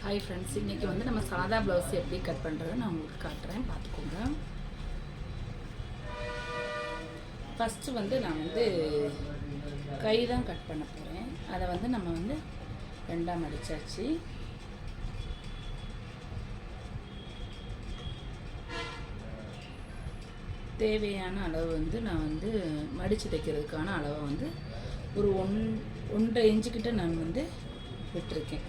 Hi friends, இன்றைக்கி வந்து நம்ம சாதா ப்ளவுஸ் எப்படி கட் பண்ணுறது நான் உங்களுக்கு காட்டுறேன், பார்த்துக்கோங்க. ஃபஸ்ட்டு வந்து நான் வந்து கை தான் கட் பண்ண போகிறேன். அதை வந்து நம்ம வந்து ரெண்டாக மடிச்சாச்சு. தேவையான அளவு வந்து நான் வந்து மடித்து தைக்கிறதுக்கான அளவை வந்து ஒரு 1.5 இன்ச்சுக்கிட்ட நான் வந்து விட்டுருக்கேன்.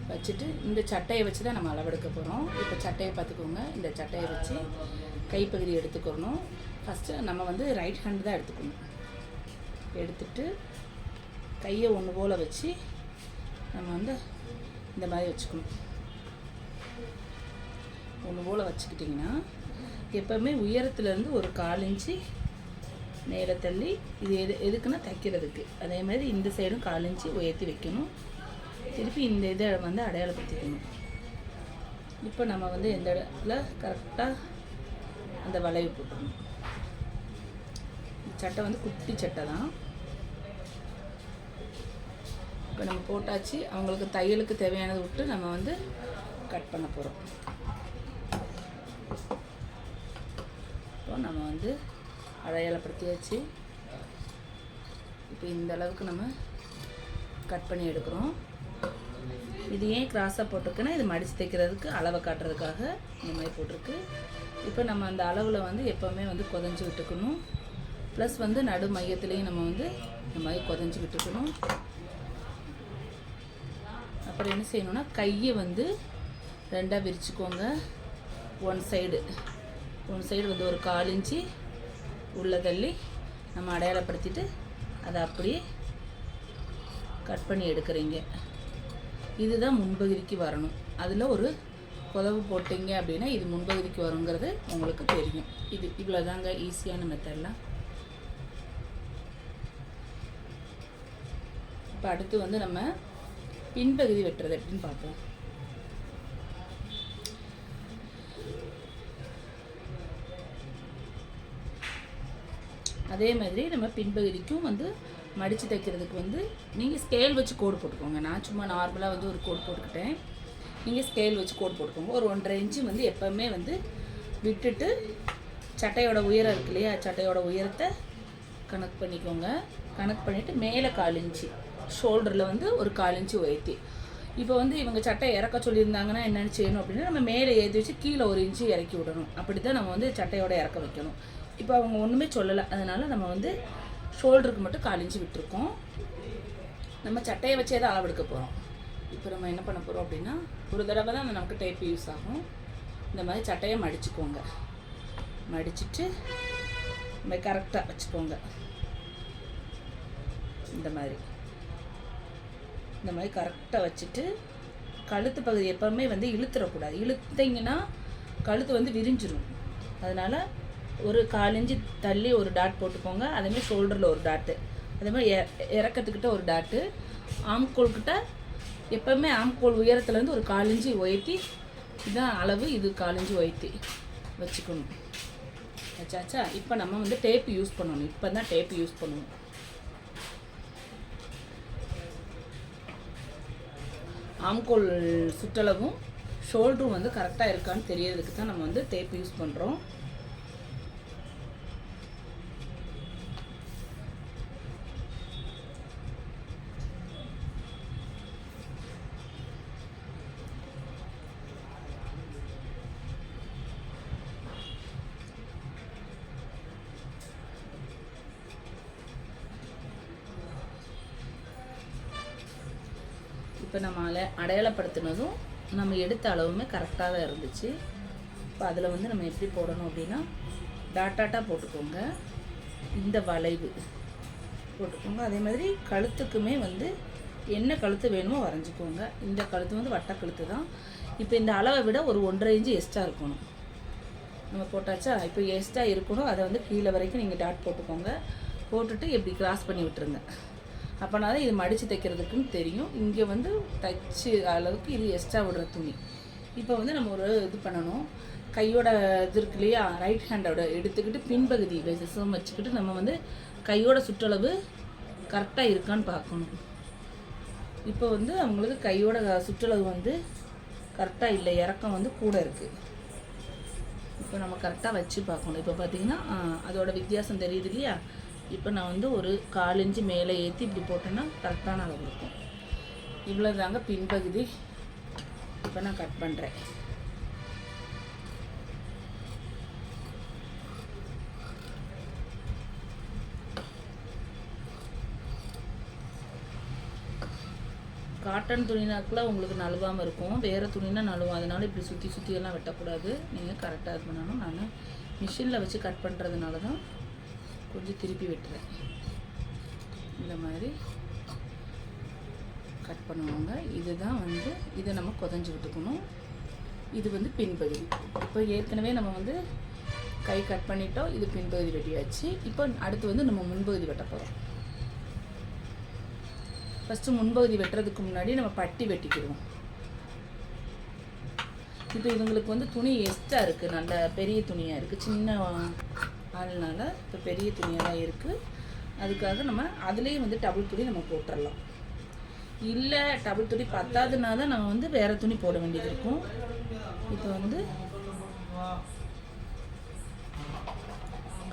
வச்சுட்டு இந்த சட்டையை வச்சு தான் நம்ம அளவெடுக்க போகிறோம். இப்போ சட்டையை பார்த்துக்கோங்க. இந்த சட்டையை வச்சு கைப்பகுதி எடுத்துக்கணும். ஃபஸ்ட்டு நம்ம வந்து ரைட் ஹேண்டு தான் எடுத்துக்கணும். எடுத்துட்டு கையை ஒன்று போல் வச்சு நம்ம வந்து இந்த மாதிரி வச்சுக்கணும். ஒன்று போல் வச்சுக்கிட்டிங்கன்னா எப்போவுமே உயரத்துலேருந்து ஒரு 1/4 இன்ச்சு மேலே தள்ளி, இது எதுக்குன்னா தைக்கிறதுக்கு. அதே மாதிரி இந்த சைடும் 1/4 இன்ச்சு உயர்த்தி வைக்கணும். திருப்பி இந்த இதை வந்து அடையாளப்படுத்திக்கணும். இப்போ நம்ம வந்து எந்த இடத்துல கரெக்டாக அந்த வளைவு போட்டுக்கணும். சட்டை வந்து குட்டி சட்டை தான். இப்போ நம்ம போட்டாச்சு. அவங்களுக்கு தையலுக்கு தேவையானதை விட்டு நம்ம வந்து கட் பண்ண போகிறோம். இப்போ நம்ம வந்து அடையாளப்படுத்தியாச்சு. இப்போ இந்த அளவுக்கு நம்ம கட் பண்ணி எடுக்கிறோம். இது ஏன் கிராஸாக போட்டிருக்குன்னா, இது மடித்து தைக்கிறதுக்கு அளவை காட்டுறதுக்காக இந்த மாதிரி போட்டிருக்கு. இப்போ நம்ம அந்த அளவில் வந்து எப்போவுமே வந்து குதஞ்சி விட்டுக்கணும். ப்ளஸ் வந்து நடு மையத்துலேயும் நம்ம வந்து இந்த மாதிரி குதஞ்சி விட்டுக்கணும். அப்புறம் என்ன செய்யணும்னா, கையை வந்து ரெண்டாக விரிச்சுக்கோங்க. ஒன் சைடு வந்து ஒரு 1/4 இன்ச்சு உள்ள தள்ளி நம்ம அடையாளப்படுத்திட்டு அதை அப்படியே கட் பண்ணி எடுக்கிறீங்க. இதுதான் முன்பகுதிக்கு வரணும். அதில் ஒரு குதவு போட்டிங்க அப்படின்னா இது முன்பகுதிக்கு வருங்கிறது உங்களுக்கு தெரியும். இது இவ்வளோதாங்க, ஈஸியான மெத்தட்லாம். இப்போ அடுத்து வந்து நம்ம பின்பகுதி வெட்டுறது எப்படின்னு பார்ப்போம். அதே மாதிரி நம்ம பின்பகுதிக்கும் வந்து மடித்து தைக்கிறதுக்கு வந்து நீங்கள் ஸ்கேல் வச்சு கோடு போட்டுக்கோங்க. நான் சும்மா நார்மலாக வந்து ஒரு கோடு போட்டுக்கிட்டேன். நீங்கள் ஸ்கேல் வச்சு கோடு போட்டுக்கோங்க. ஒரு 1.5 இன்ச்சு வந்து எப்போவுமே வந்து விட்டுட்டு சட்டையோட உயரம் இருக்கு இல்லையா, சட்டையோட உயரத்தை கணக்கு பண்ணிக்கோங்க. கணக்கு பண்ணிவிட்டு மேலே 1/4 இன்ச்சு ஷோல்டரில் வந்து ஒரு 1/4 இன்ச்சு உயர்த்தி. இப்போ வந்து இவங்க சட்டை இறக்க சொல்லியிருந்தாங்கன்னா என்னென்னு செய்யணும் அப்படின்னா, நம்ம மேலே ஏற்றி வச்சு கீழே 1 இன்ச்சு இறக்கி விடணும். அப்படி தான் நம்ம வந்து சட்டையோட இறக்க வைக்கணும். இப்போ அவங்க ஒன்றுமே சொல்லலை, அதனால் நம்ம வந்து ஷோல்டருக்கு மட்டும் 1/4 இன்ச்சு விட்டுருக்கோம். நம்ம சட்டையை வச்சே தான் அளவெடுக்க போகிறோம். இப்போ நம்ம என்ன பண்ண போகிறோம் அப்படின்னா, ஒரு தடவை தான் நமக்கு டேப்பு யூஸ் ஆகும். இந்த மாதிரி சட்டையை மடிச்சுக்கோங்க. மடிச்சுட்டு நம்ம கரெக்டாக வச்சுக்கோங்க. இந்த மாதிரி கரெக்டாக வச்சுட்டு கழுத்து பகுதி எப்போவுமே வந்து இழுத்துடக்கூடாது. இழுத்திங்கன்னா கழுத்து வந்து விரிஞ்சிடும். அதனால் ஒரு 1/4 இன்ச்சு தள்ளி ஒரு டாட் போட்டுக்கோங்க. அதேமாதிரி ஷோல்டரில் ஒரு டாட்டு, அதேமாதிரி இறக்கத்துக்கிட்ட ஒரு டாட்டு, ஆம்கோல்கிட்ட எப்போவுமே ஆம்கோல் உயரத்துலேருந்து ஒரு 1/4 இன்ச்சு உயர்த்தி, இதுதான் அளவு, இது 1/4 இன்ச்சு உயர்த்தி வச்சுக்கணும். வச்சாச்சா? இப்போ நம்ம வந்து டேப்பு யூஸ் பண்ணணும். இப்போ தான் டேப்பு யூஸ் பண்ணணும். ஆம்கோல் சுற்றளவும் ஷோல்டரும் வந்து கரெக்டாக இருக்கான்னு தெரியறதுக்கு தான் நம்ம வந்து டேப்பு யூஸ் பண்ணுறோம். இப்போ நம்ம அடையாளப்படுத்தினதும் நம்ம எடுத்த அளவுமே கரெக்டாக தான் இருந்துச்சு. இப்போ அதில் வந்து நம்ம எப்படி போடணும் அப்படின்னா, டாட்டாட்டாக போட்டுக்கோங்க. இந்த வளைவு போட்டுக்கோங்க. அதே மாதிரி கழுத்துக்குமே வந்து என்ன கழுத்து வேணுமோ வரைஞ்சிக்கோங்க. இந்த கழுத்து வந்து வட்ட கழுத்து தான். இப்போ இந்த அளவை விட ஒரு 1.5 இன்ச்சு எக்ஸ்ட்ரா இருக்கணும். நம்ம போட்டாச்சா? இப்போ எக்ஸ்ட்ரா இருக்கணும். அதை வந்து கீழே வரைக்கும் நீங்கள் டாட் போட்டுக்கோங்க. போட்டுட்டு எப்படி கிராஸ் பண்ணி விட்டுருங்க. அப்போனா தான் இது மடித்து தைக்கிறதுக்குன்னு தெரியும். இங்கே வந்து தைச்சு அளவுக்கு இது எக்ஸ்ட்ரா விடுற துணி. இப்போ வந்து நம்ம ஒரு இது பண்ணணும். கையோட இது இருக்கு இல்லையா, ரைட் ஹேண்டோட எடுத்துக்கிட்டு பின்பகுதி விசம் வச்சுக்கிட்டு நம்ம வந்து கையோட சுற்றளவு கரெக்டாக இருக்கான்னு பார்க்கணும். இப்போ வந்து அவங்களுக்கு கையோட சுற்றளவு வந்து கரெக்டாக இல்லை, இறக்கம் வந்து கூட இருக்குது. இப்போ நம்ம கரெக்டாக வச்சு பார்க்கணும். இப்போ பார்த்தீங்கன்னா அதோட வித்தியாசம் தெரியுது இல்லையா? இப்போ நான் வந்து ஒரு 1/4 இன்ச்சு மேலே ஏற்றி இப்படி போட்டேன்னா கரெக்டான அளவு இருக்கும். இவ்வளோ தாங்க பின்பகுதி. இப்போ நான் கட் பண்ணுறேன். காட்டன் துணினாக்கில் உங்களுக்கு நழுவாமல் இருக்கும், வேறு துணினா நழுவும். அதனால் இப்படி சுற்றி சுற்றியெல்லாம் வெட்டக்கூடாது. நீங்கள் கரெக்டாக இது பண்ணணும். நான் மிஷினில் வச்சு கட் பண்ணுறதுனால தான் கொஞ்சம் திருப்பி வெட்டுறேன். இந்த மாதிரி கட் பண்ணுவாங்க. இதுதான் வந்து இதை நம்ம கொதஞ்சி விட்டுக்கணும். இது வந்து பின்பகுதி. இப்போ ஏற்கனவே நம்ம வந்து கை கட் பண்ணிட்டோம். இது பின்பகுதி வெட்டியாச்சு. இப்போ அடுத்து வந்து நம்ம முன்பகுதி வெட்ட போகிறோம். ஃபஸ்ட்டு முன்பகுதி வெட்டுறதுக்கு முன்னாடி நம்ம பட்டி வெட்டிக்கிடுவோம். இப்போ இவங்களுக்கு வந்து துணி எக்ஸ்ட்ரா இருக்குது, நல்ல பெரிய துணியாக இருக்குது. சின்ன ஆள்னால இப்போ பெரிய துணியாக தான் இருக்குது. அதுக்காக நம்ம அதுலேயே வந்து டபுள் துணி நம்ம போட்டுடலாம். இல்லை டபுள் துணி பத்தாதுனா தான் நம்ம வந்து வேறு துணி போட வேண்டியது இருக்கும். இப்போ வந்து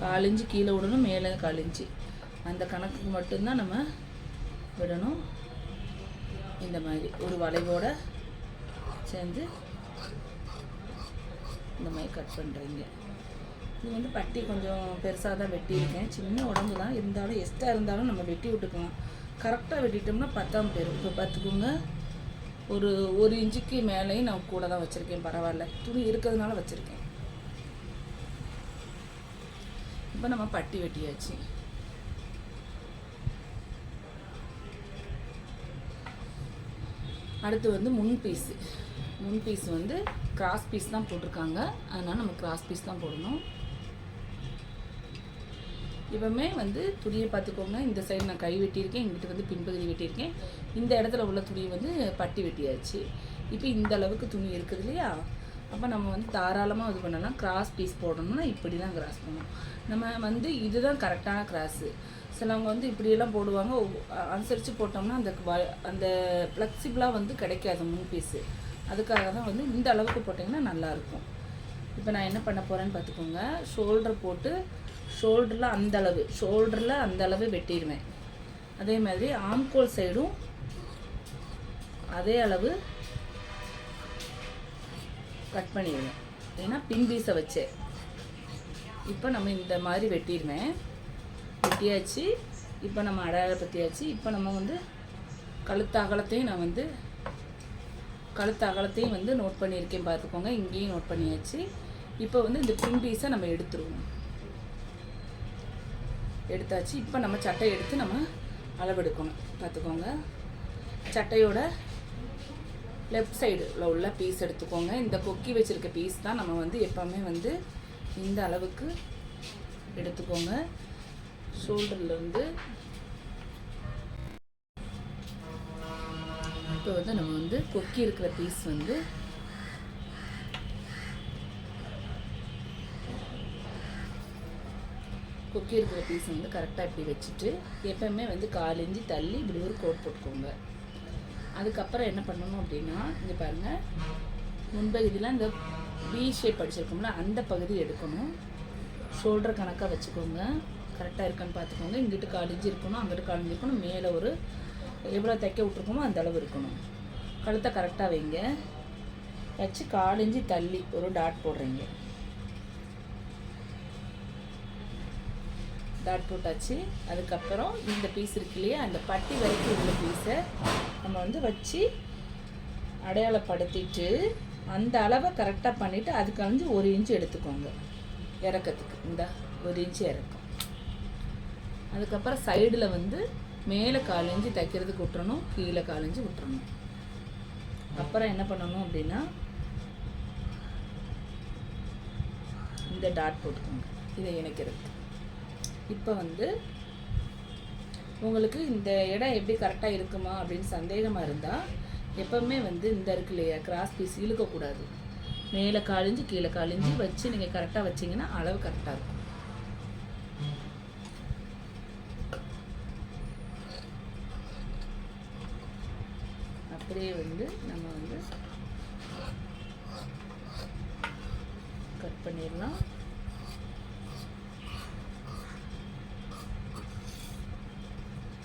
1/4 இன்ச்சு கீழே விடணும், மேலே 1/4 இன்ச்சு அந்த கணக்குக்கு மட்டும்தான் நம்ம விடணும். இந்த மாதிரி ஒரு வளைவோட சேர்ந்து இந்த மாதிரி கட் பண்ணுறீங்க. இது வந்து பட்டி கொஞ்சம் பெருசாக தான் வெட்டியிருக்கேன். சின்ன உடம்பு தான் இருந்தாலும் எக்ஸ்ட்ரா இருந்தாலும் நம்ம வெட்டி விட்டுக்கலாம். கரெக்டாக வெட்டிட்டோம்னா பத்தாம் போயிடும். இப்போ பார்த்துக்கோங்க, ஒரு 1 இன்ச்சுக்கு மேலேயும் நான் கூட தான் வச்சுருக்கேன். பரவாயில்ல, துணி இருக்கிறதுனால வச்சுருக்கேன். இப்போ நம்ம பட்டி வெட்டியாச்சு. அடுத்து வந்து முன் பீஸ் வந்து கிராஸ் பீஸ் தான் போட்டிருக்காங்க. அதனால் நம்ம கிராஸ் பீஸ் தான் போடணும். இப்போமே வந்து துணியை பார்த்துக்கோங்க. இந்த சைடு நான் கை வெட்டியிருக்கேன், இங்கிட்ட வந்து பின்பகுதி வெட்டியிருக்கேன். இந்த இடத்துல உள்ள துணி வந்து பட்டி வெட்டியாச்சு. இப்போ இந்த அளவுக்கு துணி இருக்குது இல்லையா? அப்போ நம்ம வந்து தாராளமாக இது பண்ணலாம். கிராஸ் பீஸ் போடணும்னா இப்படி தான் கிராஸ் பண்ணணும். நம்ம வந்து இதுதான் கரெக்டான கிராஸு. சிலவங்க வந்து இப்படியெல்லாம் போடுவாங்க. அனுசரித்து போட்டோம்னா அந்த ஃப்ளெக்சிபிளாக வந்து கிடைக்காது முன் பீஸு. அதுக்காக தான் வந்து இந்த அளவுக்கு போட்டிங்கன்னா நல்லாயிருக்கும். இப்போ நான் என்ன பண்ண போகிறேன்னு பார்த்துக்கோங்க. ஷோல்டர் போட்டு ஷோல்டரில் அந்த அளவு வெட்டிடுவேன். அதே மாதிரி ஆம்கோல் சைடும் அதே அளவு கட் பண்ணிடுவேன். ஏன்னா பின் பீஸை வச்சே இப்போ நம்ம இந்த மாதிரி வெட்டிடுவேன். வெட்டியாச்சு. இப்போ நம்ம அடையாளப்படுத்தியாச்சு. இப்போ நம்ம வந்து கழுத்து அகலத்தையும் வந்து நோட் பண்ணியிருக்கேன். பார்த்துக்கோங்க, இங்கேயும் நோட் பண்ணியாச்சு. இப்போ வந்து இந்த பின் பீஸை நம்ம எடுத்தாச்சு. இப்போ நம்ம சட்டை எடுத்து நம்ம அளவெடுக்கணும். பார்த்துக்கோங்க, சட்டையோட லெஃப்ட் சைடில் உள்ள பீஸ் எடுத்துக்கோங்க. இந்த கொக்கி வச்சுருக்க பீஸ் தான் நம்ம வந்து எப்போவுமே வந்து இந்த அளவுக்கு எடுத்துக்கோங்க. ஷோல்டர்லேருந்து இப்போ வந்து நம்ம வந்து கொக்கி இருக்கிற பீஸ் வந்து கரெக்டாக இப்படி வச்சுட்டு எப்போவுமே வந்து 1/4 இன்ச்சு தள்ளி இப்படி ஒரு கோட் போட்டுக்கோங்க. அதுக்கப்புறம் என்ன பண்ணணும் அப்படின்னா, இங்கே பாருங்கள், முன்பகுதியில் இந்த வி ஷேப் அடிச்சிருக்கோம்ல அந்த பகுதி எடுக்கணும். ஷோல்டர் கணக்காக வச்சுக்கோங்க. கரெக்டாக இருக்கான்னு பார்த்துக்கோங்க. இங்கிட்டு 1/4 இன்ச்சு இருக்கணும், அங்கிட்டு 1/4 இன்ச்சு இருக்கணும். மேலே ஒரு எவ்வளோ தைக்க விட்ருக்கோமோ அந்த அளவு இருக்கணும். கழுத்தை கரெக்டாக வைங்க. வச்சு 1/4 இன்ச்சு தள்ளி ஒரு டாட் போடுறீங்க. டாட் போட்டாச்சு. அதுக்கப்புறம் இந்த பீஸ் இருக்கு இல்லையா, அந்த பட்டி வரைக்கும் உள்ள பீஸை நம்ம வந்து வச்சு அடையாளப்படுத்திட்டு அந்த அளவை கரெக்டாக பண்ணிவிட்டு அதுக்கு வந்து 1 இன்ச்சு எடுத்துக்கோங்க இறக்கத்துக்கு. இந்த 1 இன்ச்சு இறக்கம். அதுக்கப்புறம் சைடில் வந்து மேலே 1/4 இன்ச்சு தைக்கிறதுக்கு விட்டுறணும், கீழே 1/4 இன்ச்சு விட்டுறணும். அப்புறம் என்ன பண்ணணும் அப்படின்னா, இந்த டாட் போட்டுக்கோங்க இதை இணைக்கிறதுக்கு. இப்போ வந்து உங்களுக்கு இந்த இடம் எப்படி கரெக்டாக இருக்குமா அப்படின்னு சந்தேகமாக இருந்தால் எப்போவுமே வந்து இந்த இருக்கு இல்லையா கிராஸ் பீஸ் இழுக்கக்கூடாது. மேலே 1/4 இன்ச்சு கீழே 1/4 இன்ச்சு வச்சு நீங்கள் கரெக்டாக வச்சிங்கன்னா அளவு கரெக்டாக இருக்கும். அப்படியே வந்து நம்ம வந்து கட் பண்ணிடலாம்.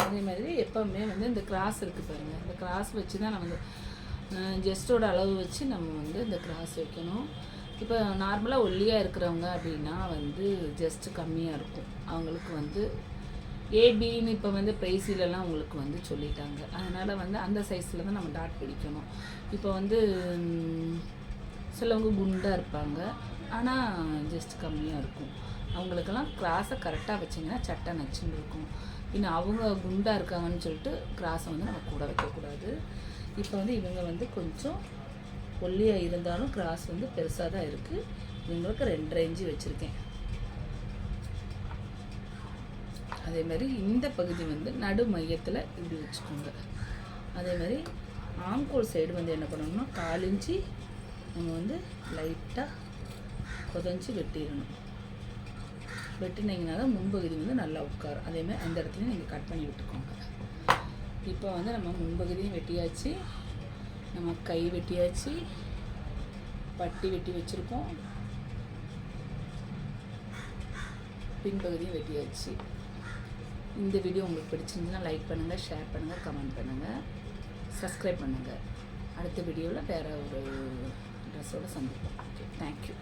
அதே மாதிரி எப்போவுமே வந்து இந்த கிராஸ் இருக்குது பாருங்கள், இந்த கிராஸ் வச்சு தான் நம்ம வந்து ஜஸ்ட்டோட அளவு வச்சு நம்ம வந்து இந்த கிராஸ் வைக்கணும். இப்போ நார்மலாக ஒல்லியாக இருக்கிறவங்க அப்படின்னா வந்து ஜஸ்ட்டு கம்மியாக இருக்கும். அவங்களுக்கு வந்து ஏபின்னு இப்போ வந்து ப்ரைஸிலலாம் உங்களுக்கு வந்து சொல்லிட்டாங்க. அதனால் வந்து அந்த சைஸில் தான் நம்ம டாட் பிடிக்கணும். இப்போ வந்து சிலவங்க குண்டாக இருப்பாங்க, ஆனால் ஜஸ்ட் கம்மியாக இருக்கும். அவங்களுக்கெல்லாம் கிராஸை கரெக்டாக வச்சிங்கன்னா சட்டை நச்சுன்னு இருக்கும். இன்னும் அவங்க குண்டாக இருக்காங்கன்னு சொல்லிட்டு கிராஸை வந்து நம்ம கூட வைக்கக்கூடாது. இப்போ வந்து இவங்க வந்து கொஞ்சம் ஒல்லியாக இருந்தாலும் கிராஸ் வந்து பெருசாக தான் இருக்குது. இவங்களுக்கு 2.5 இன்ச்சு வச்சுருக்கேன். அதே மாதிரி இந்த பகுதி வந்து நடு மையத்தில் இப்படி வச்சுக்கோங்க. அதே மாதிரி ஆம்கோல் சைடு வந்து என்ன பண்ணணும்னா 4 இன்ச்சு நம்ம வந்து லைட்டாக கொதஞ்சி வெட்டிடணும். வெட்டினீங்கன்னா தான் முன்பகுதி வந்து நல்லா உட்காரும். அதேமாதிரி அந்த இடத்துலையும் நீங்கள் கட் பண்ணி விட்டுக்கோங்க. இப்போ வந்து நம்ம முன்பகுதியும் வெட்டியாச்சு, நம்ம கை வெட்டியாச்சு, பட்டி வெட்டி வச்சுருக்கோம், பின்பகுதியும் வெட்டியாச்சு. இந்த வீடியோ உங்களுக்கு பிடிச்சிருந்துச்சுன்னா லைக் பண்ணுங்கள், ஷேர் பண்ணுங்கள், கமெண்ட் பண்ணுங்கள், சப்ஸ்கிரைப் பண்ணுங்கள். அடுத்த வீடியோவில் வேறு ஒரு ட்ரெஸ்ஸோடு சந்திப்போம். Okay, thank you.